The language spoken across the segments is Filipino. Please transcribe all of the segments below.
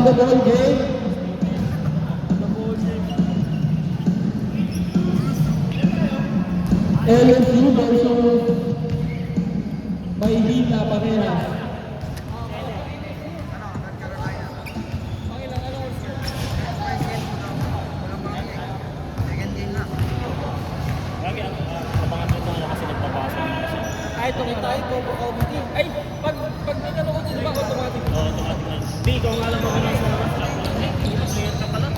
the ball game. LSU versus Maynila Parehas. Kahit kung tayo, comedy. Ay, pag may nanood din ba, automatic? Oo, automatic na. Hindi, kung alam mo kung nasa labas lang. Player ka pala.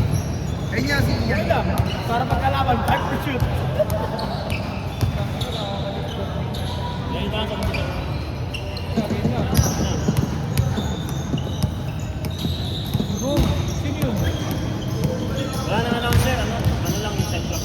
Ayun niya, si Ian. Para pagkalaban, back to shoot. Yan ka sa mga. Sino yun? Wala nang announcer, ano lang yung set clock.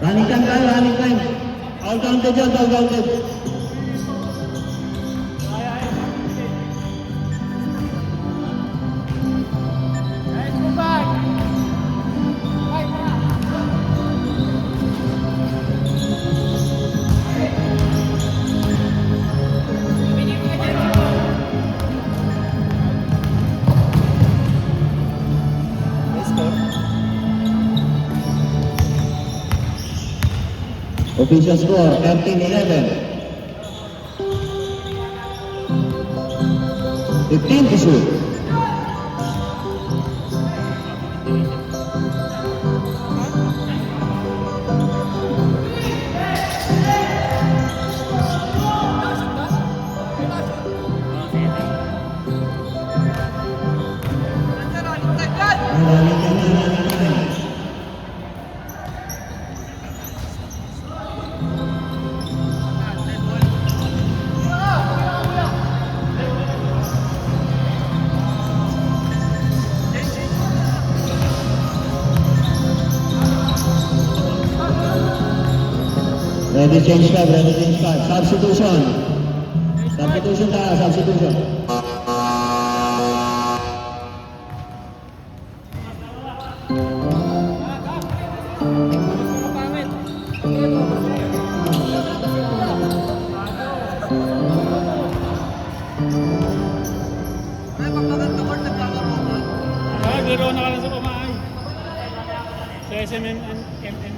Running time tayo, running time. All counted dyan, all counted. Official score, 13-11. 15 to shoot. Ready change card, ready change card. Substitution. Substitution tayo, substitution. Laro na ka lang sa pamahay. Sa SMM and MM.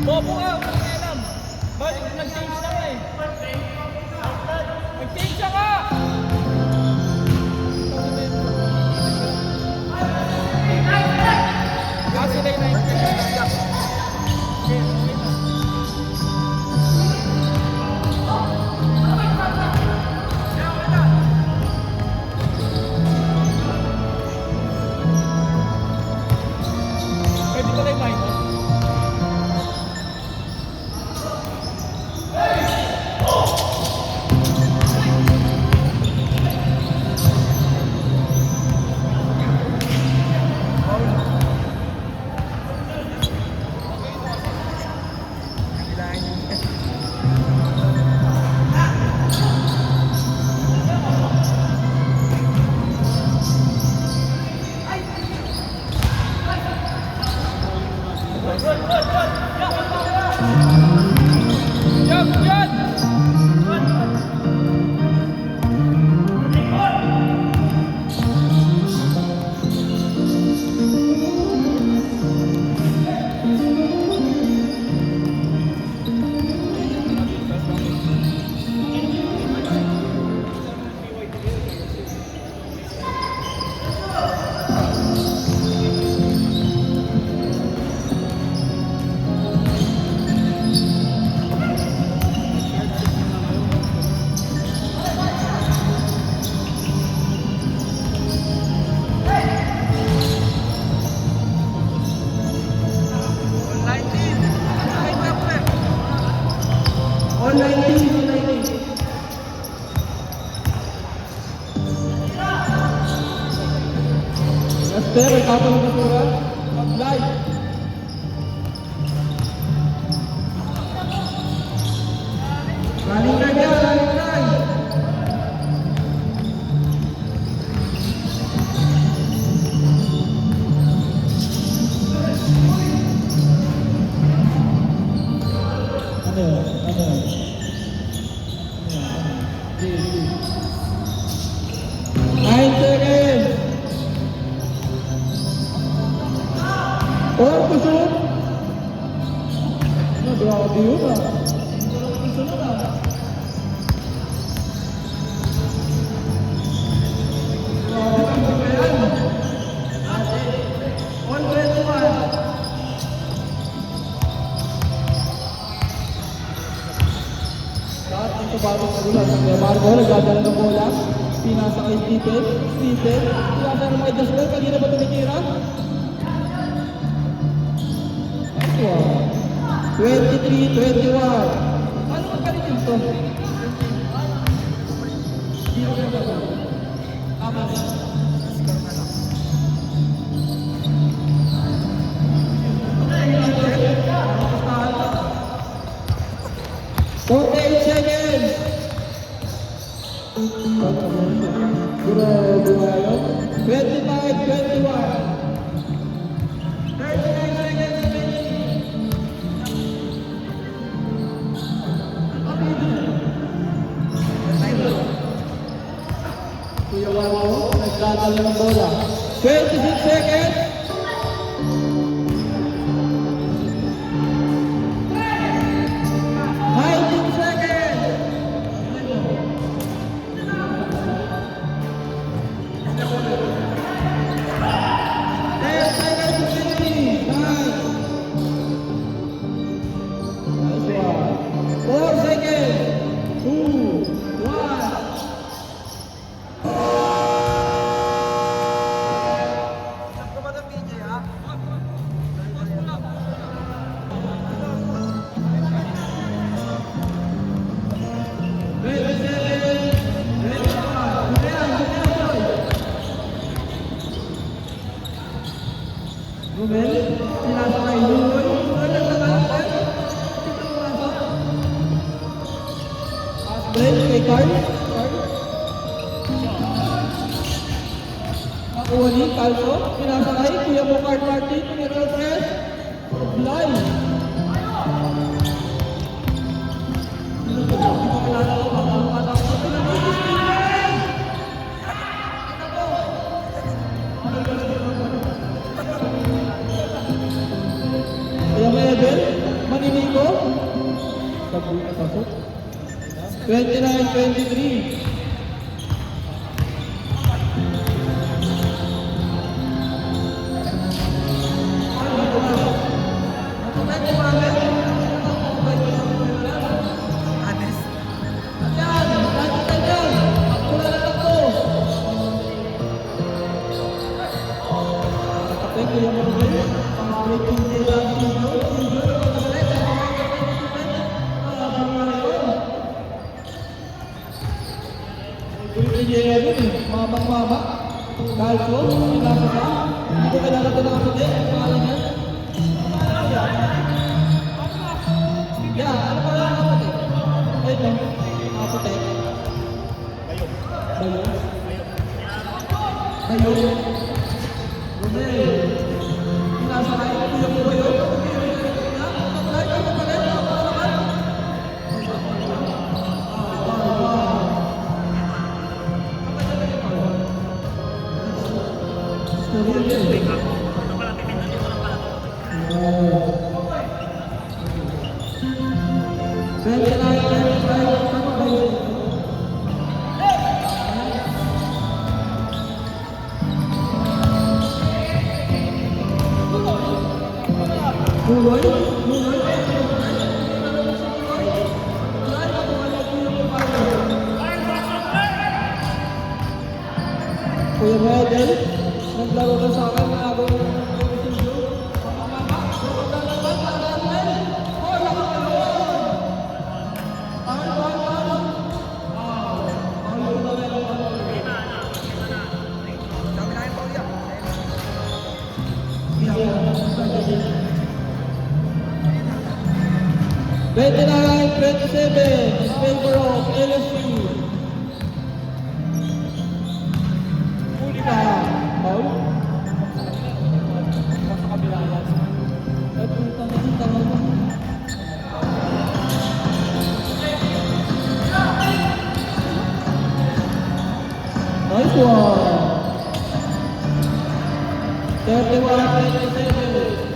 Bobo ka, alam. Bakit nag-change na eh? Nag-change ka! Kasi na yun. Pwede ko lang line. Pero tapos ng basura, mag-live. Running na dyan, running na. Oh, kusog! Grabe yun ah. Kusog ah. On 21. Tumatong nagulat. Kaya Marco, nagdadala ng bola. Pinasa kay Stephen. Stephen, pinasa ng mga Jasper. Kanina ba tumitira? 23-21. Ano ang kalitin to? Zero na ba? Tama na. Seconds. Grabe nga yun. 25-21. 39 seconds remaining. Kuya Waro, nagdadala ng bola. 26 seconds. 19 seconds. 10 seconds remaining. 9. Nice one. 4 seconds. 2, 1. Saan ka ba ng DJ, ha? Rumel, pinasa kay Luloy. Luloy, nagtatalakpan. Pass break kay Carl. Nakuha ni Calso. Pinasa kay Kuya mo Carl Martin. Mineral Fresh. Blind. Kaya may Edel, maninigo. Sabi na pasok. 29-23. Honest. Yan, nakita dyan. Takbo na takbo. Nakatay ko yung mga break. Breaking day lang dito. Mamang-mama. Calcio, pinasa ka. Hindi ko kailangan ito nakaputi. Ang pangalan yan. Yan, ano pa lang nakaputi? Ito, nakaputi. Bayo. Bayo. Romel. Pinasa ka. Kuya mo bayo. Kuya Medel, naglaro na sa akin, nagagawa ng studio. Sabi na yung Paulia. 29-27 in favor of LSU. Huli ka, Paul. Sa kabila yan. At kung nakikita mo ito. Nice one. 31-27.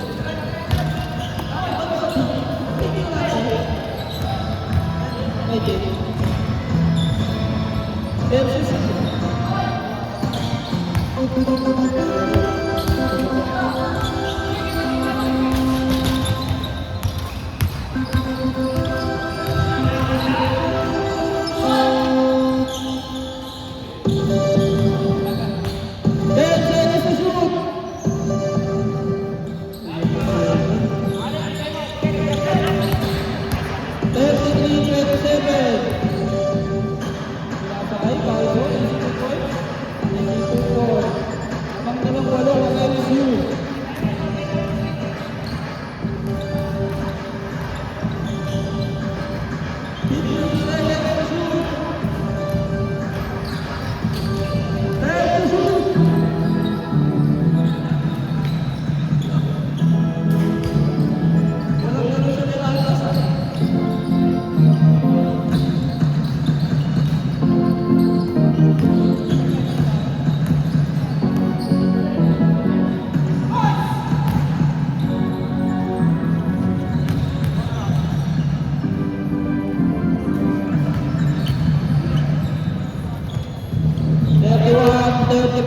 35.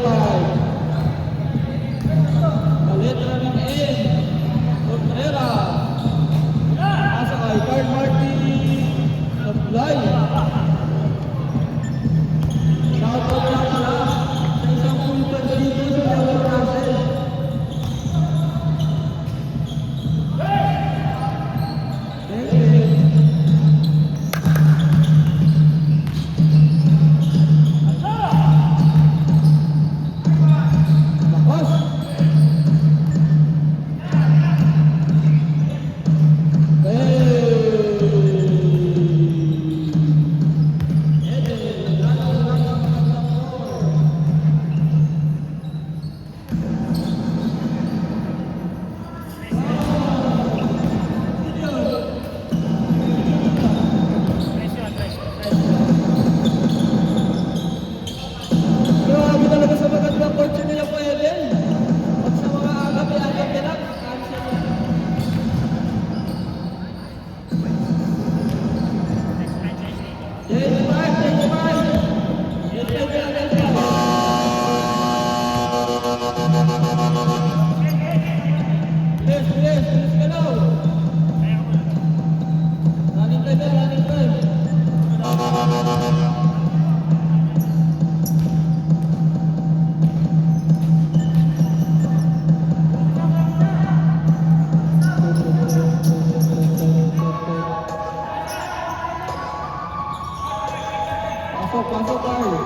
Sa letra ng N, Contreras. Nasa kay Carl Martin Supply. Shoutout na pala sa isang pulpan dito sa Lower Russell. Lakas! Grabe talaga sa magandang kotse nila po, Eden. Pag sa mga agapi-agapi lang, cancel yan. Yes, Mike, yes, Mike. Yes, Mike, yes, Mike. Yes, yes, yes, ka daw. Running time yan, running time. Pasok, pasok tayo.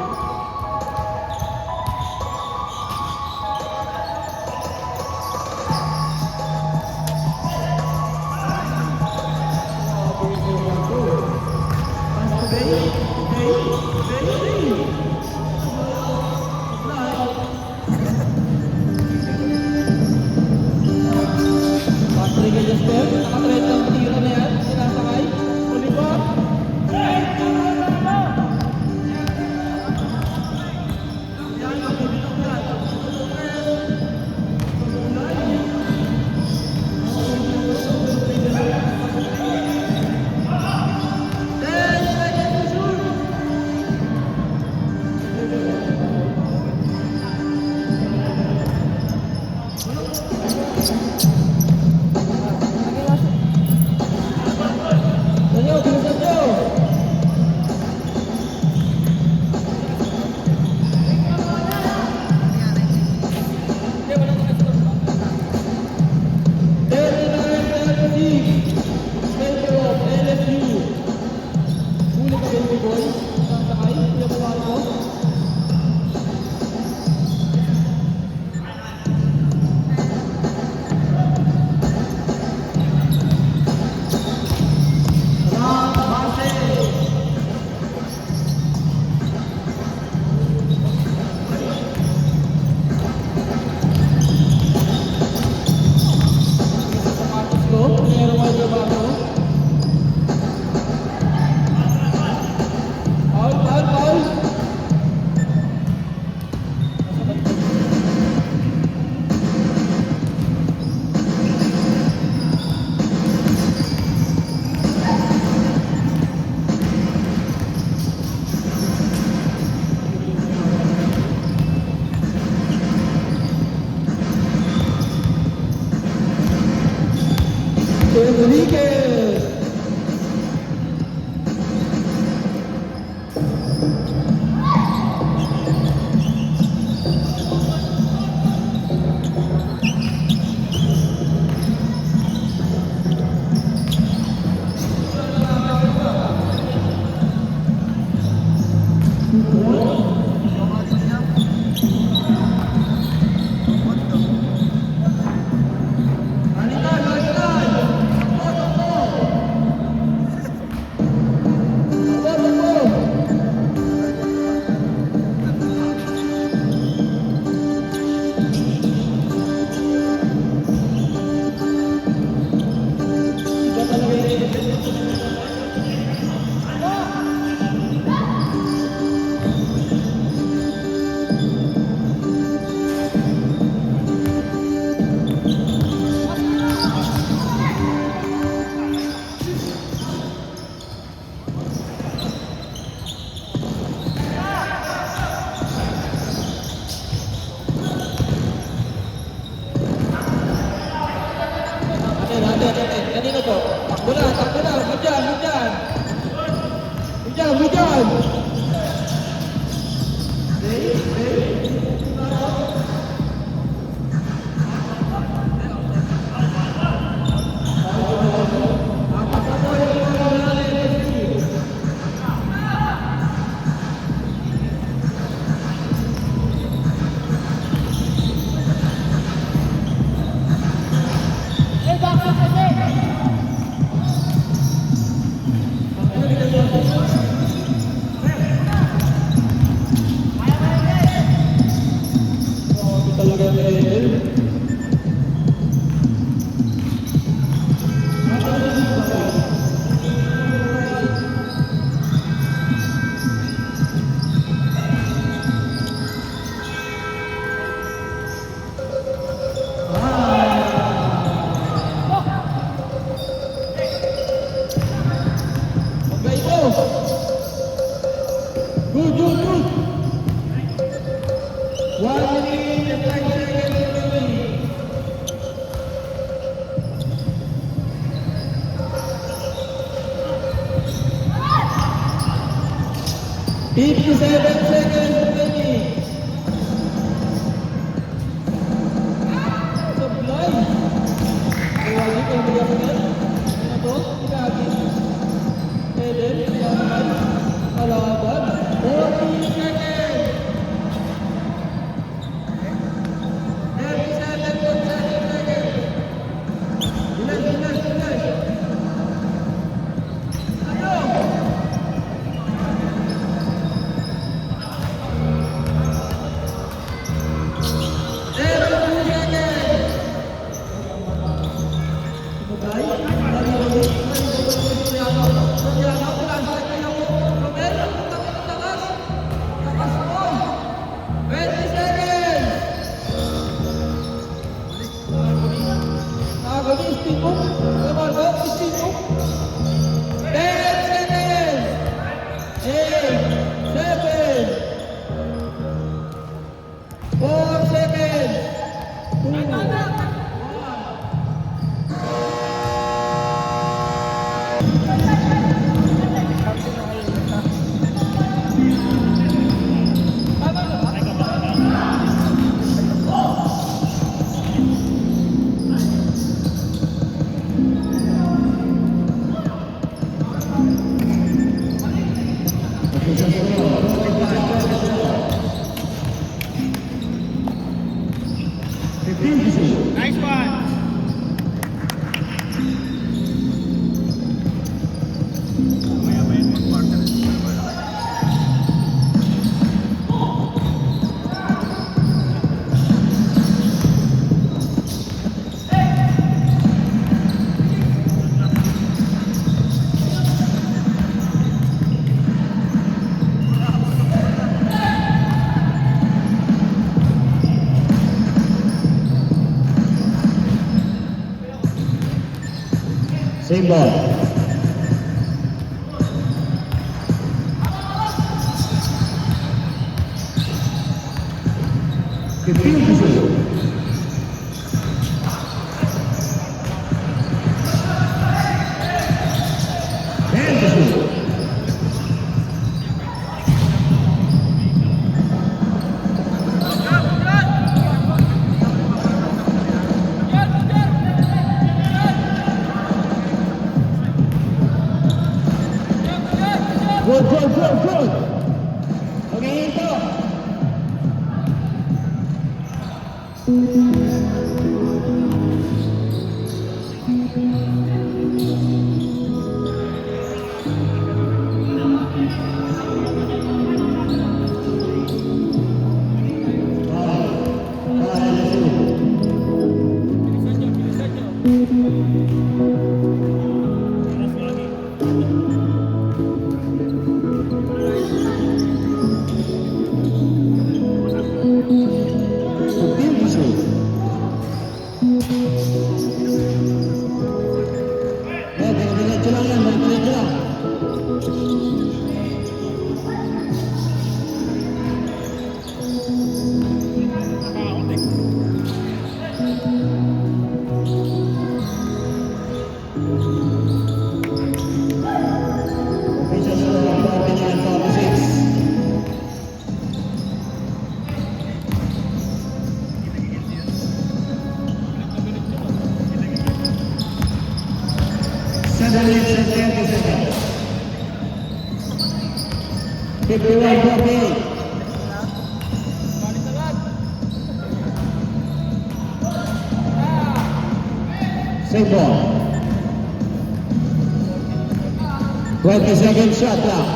Patrick Jesper, nakatret ng tira na yan, sinasakay. Oliver. Sanyo, bilisan nyo! Enriquez. hujan, hujan. Hujan, hujan. Talaga yung Edel. Magay ito. Good, good, good. 1 minute and 5 seconds remaining. Fifty-seven seconds remaining. Supply. Tawagin ko yung mga ano to? Ikagi. Edel. Kalaban. 40 seconds. 37 seconds. Bilas, bilas, bilas. Ano? 32 seconds. Bumagay. Dali, dali. Lakas mo. 20 seconds. Nakagabi, speed mo. Come on, go, speed mo. 10 seconds. 8, 7, 4 seconds. 2, 1. Nice one. Same ball. Fifteen pieces. Good, good, good, good. Okay, ito. Fifteen pieces. minutes and 20 seconds. 51-48. Balik agad. Same ball. 20 seconds shot clock.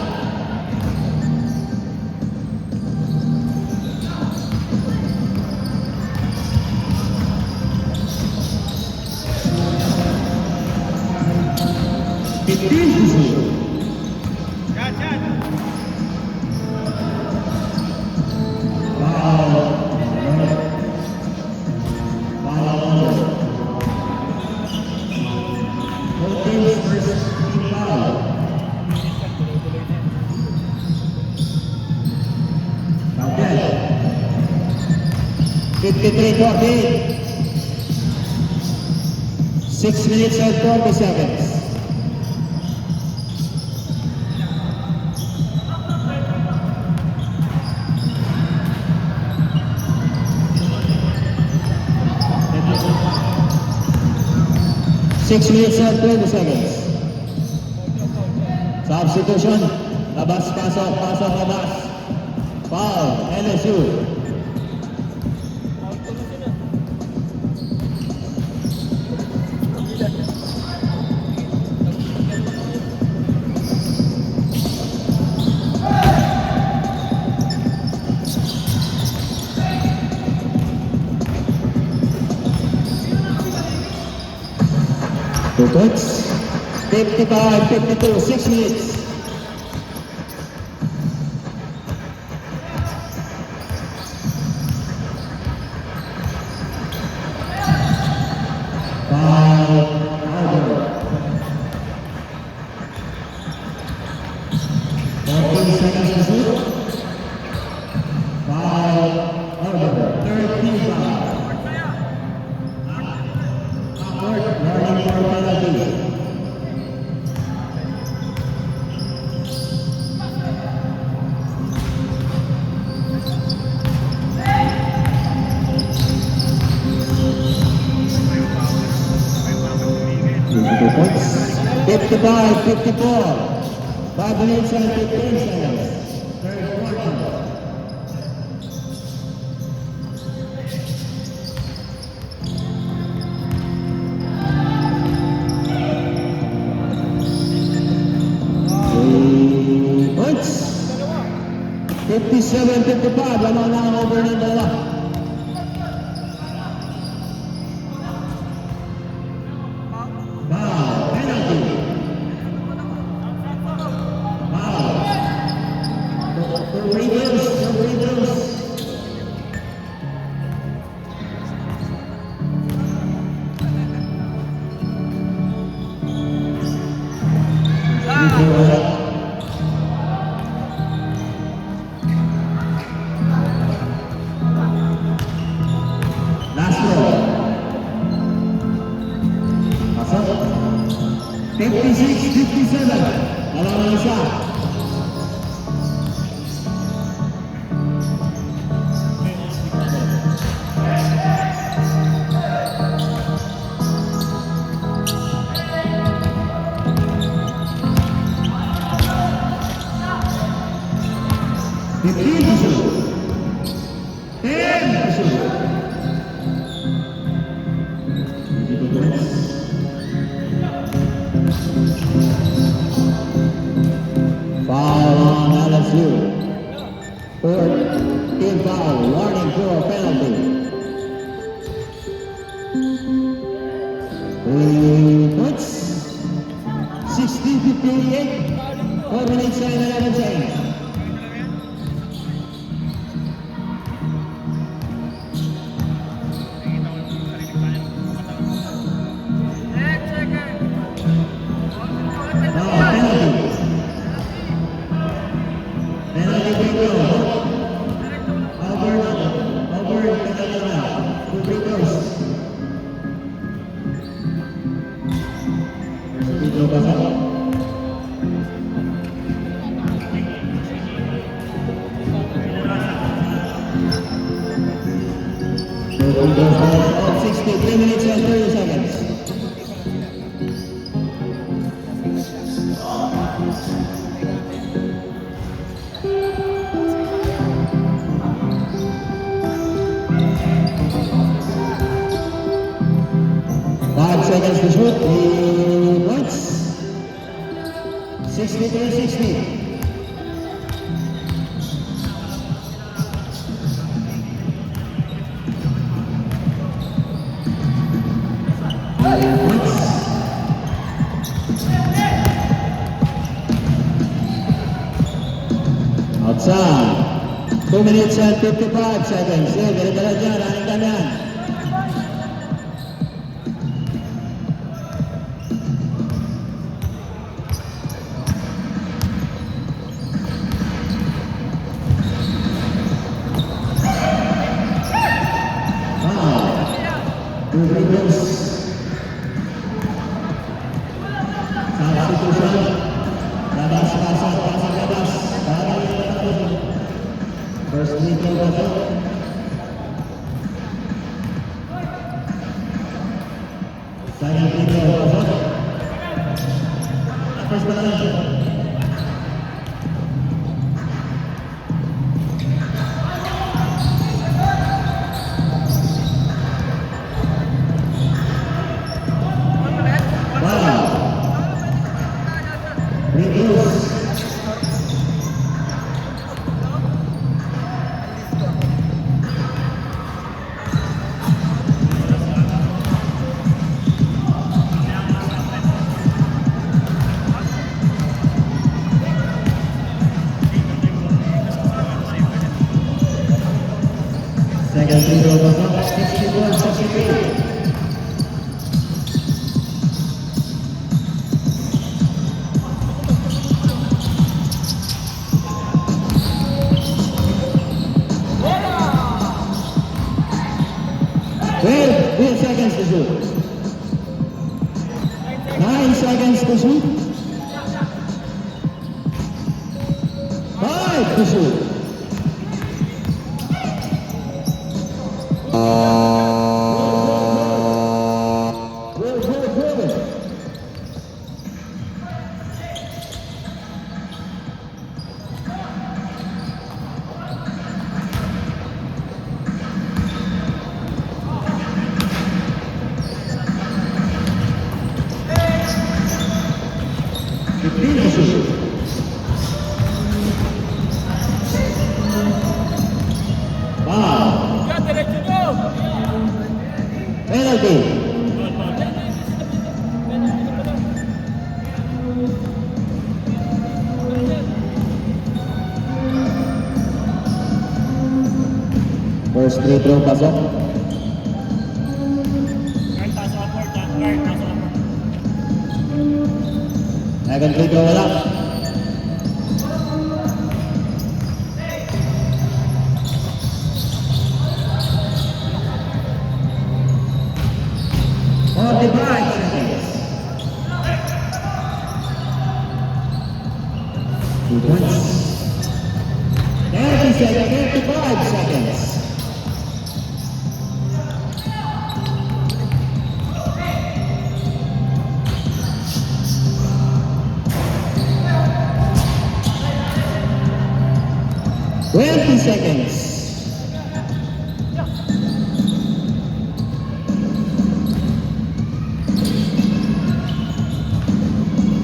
$53-48. 6 minutes and 40 seconds. Six minutes and 20 seconds. Substitution. Labas, pasok, pasok, labas. Foul, LSU. Two points. 55-52, 6 minutes. Foul, over. 14 seconds to shoot. Foul, over. 13 foul. Learning for penalty. Points. 55-54. 5 minutes and 15 seconds. Third quarter. Points. 57-55. Lamang na ang over ng dalawa. Foul. Penalty. Foul. For rebounds. For rebounds. Last row. Pasok. 56-57. Alam na isa. Fifteen to shoot. 10 to shoot. Foul on LSU. Fourth team foul. Warning for a penalty. 3 points. 16-58. 4 minutes and 11 seconds. Penalty free throw. Over penalty now. Two free throws. Free throw basa. Free throws basa. 63 minutes and 30 seconds. Five seconds to shoot. 3 points. 63-60. Outside. 2 minutes and 55 seconds. Sige, dala-dala dyan. Running time yan. Two free throws. Substitution. Labas, pasok, pasok, labas. Para yung patapos. First free throw pasok. Second free throw pasok. Tapos pa lang. Second free throw pasok. 64-63. Wait seconds to shoot. 9 seconds to shoot. 5 to shoot. Go. 15 to shoot. Wow. Yan, diretso nyo! Penalty. First free throw pasok. Guard, taas ako, guard, taas ako. Second free throw wala. Seconds. 2 points. 30 seconds, 55 seconds. Twenty seconds.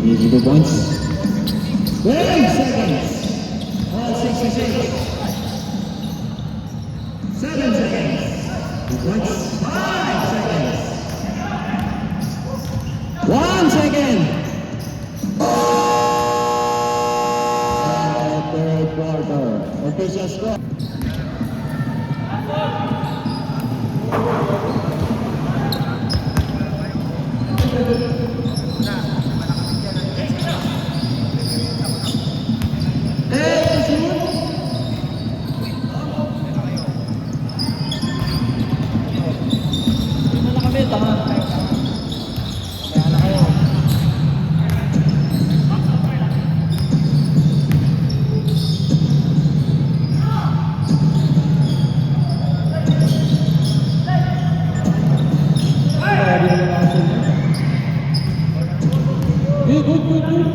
Easy 2 points. 12 seconds. All 66. 7 seconds. 2 points. 5 seconds. 1 second. Third quarter. Official score. Good.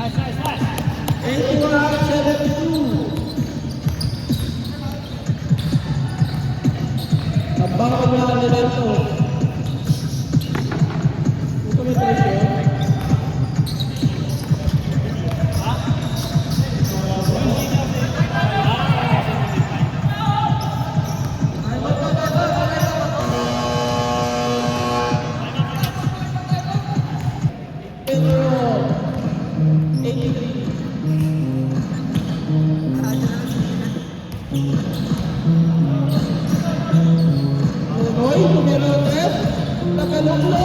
81-72. Abangan mo lang nila ito. Ito may presyo. Pero 83. Noy, numero 3, nakaluklo.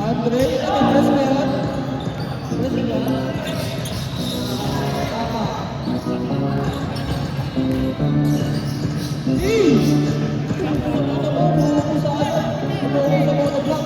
Andre, nag-press na yan. Press na yan. Tama. Please! Ano mo, buho ko sa ano? Buho ko sa monoblock.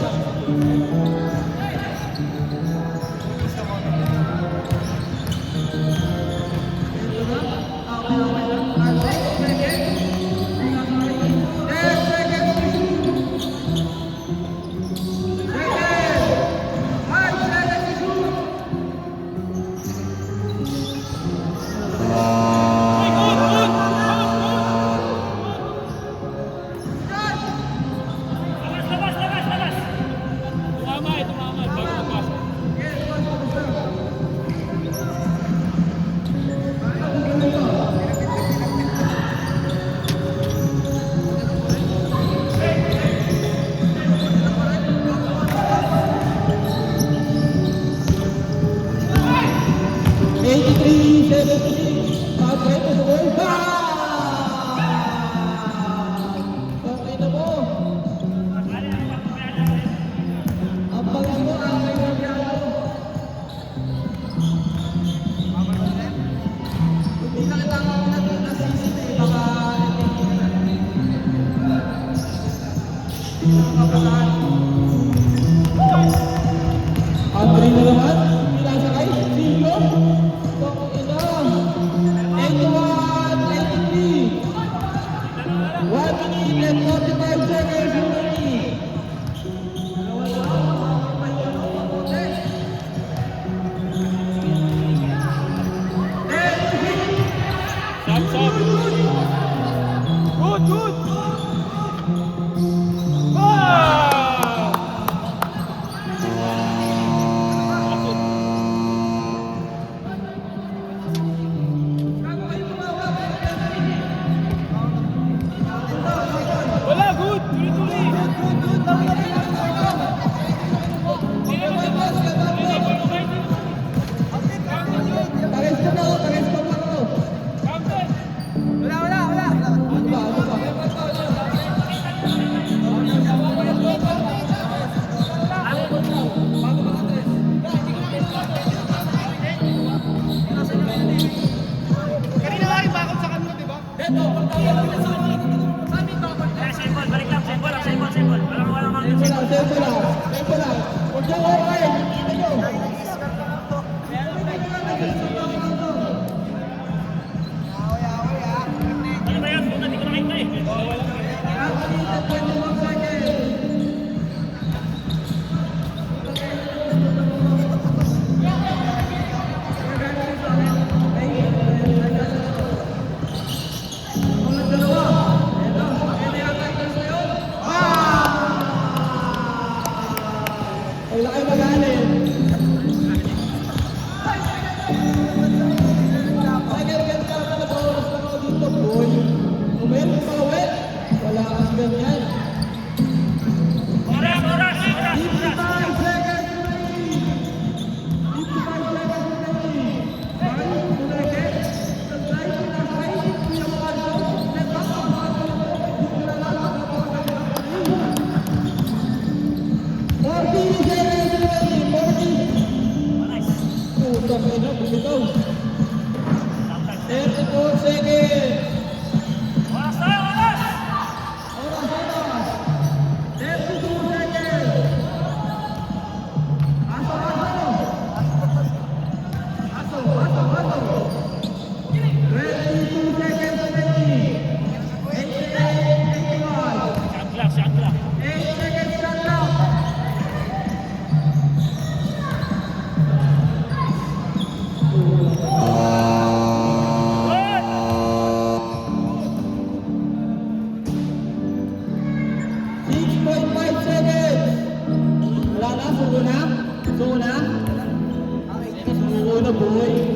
Andre na naman, pinasakay, Sino? Ina, 81-83. 1 minute and 45 seconds remaining. Wala kayo magaling. Ay, ganyan ka na nag-oras na ako dito, boy. Kung meron pa uwi, wala kasi ganyan. 55 seconds remaining. 55 seconds remaining. Bakit tumuleke? Subscribe ko na sa isip ko yung mga show. Nagpapakakalo ko. Dito na lang ako kapag 40 seconds remaining. 40. Puta ka ina, bumitaw. 34 seconds. Oras. 32 seconds. Aso. 22 seconds remaining. 88, 81. 8 seconds shot clock. Suko na? Suko na? Suko na, boy.